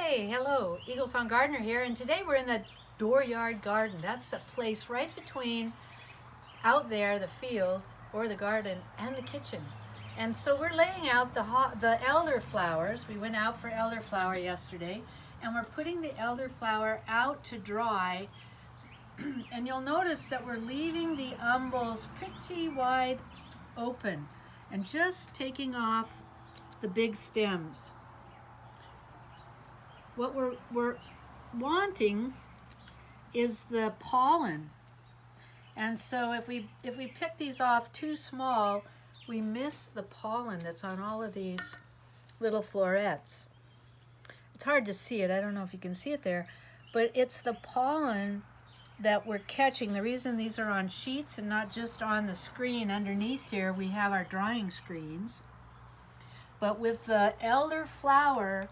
Hey, hello, Eagle Song Gardener here, and today we're in the dooryard garden. That's the place right between out there, the field or the garden, and the kitchen. And so we're laying out the elderflowers. We went out for elderflower yesterday, and we're putting the elderflower out to dry. And you'll notice that we're leaving the umbels pretty wide open and just taking off the big stems. What we're wanting is the pollen, and so if we pick these off too small, we miss the pollen that's on all of these little florets. It's hard to see it. I don't know if you can see it there, but it's the pollen that we're catching. The reason these are on sheets and not just on the screen underneath here, we have our drying screens. But with the elderflower,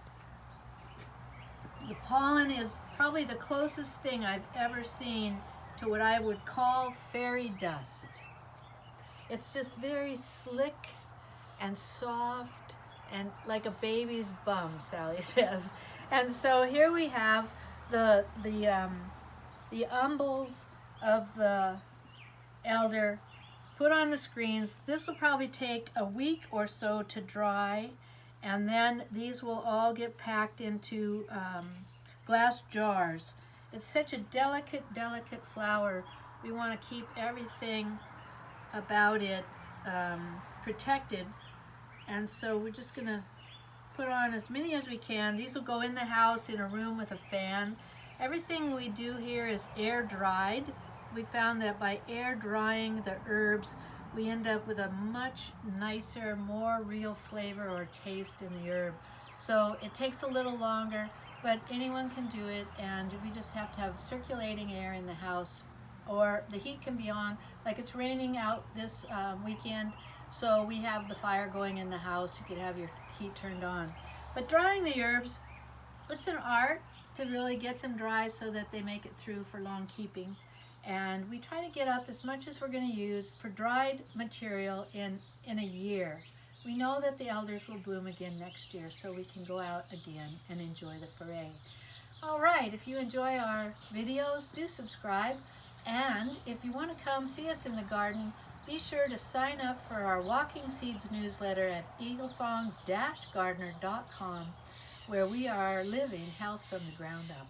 the pollen is probably the closest thing I've ever seen to what I would call fairy dust. It's just very slick and soft and like a baby's bum, Sally says. And so here we have the umbels of the elder put on the screens. This will probably take a week or so to dry, and then these will all get packed into glass jars. It's such a delicate flower. We want to keep everything about it protected, and so we're just going to put on as many as we can. These will go in the house in a room with a fan. Everything we do here is air dried. We found that by air drying the herbs, we end up with a much nicer, more real flavor or taste in the herb. So it takes a little longer, but anyone can do it, and we just have to have circulating air in the house, or the heat can be on. Like it's raining out this weekend, so we have the fire going in the house. You could have your heat turned on. But drying the herbs, it's an art to really get them dry so that they make it through for long keeping. And we try to get up as much as we're going to use for dried material in a year. We know that the elders will bloom again next year, so we can go out again and enjoy the foray. All right, if you enjoy our videos, do subscribe. And if you want to come see us in the garden, be sure to sign up for our Walking Seeds newsletter at eaglesong-gardener.com, where we are living health from the ground up.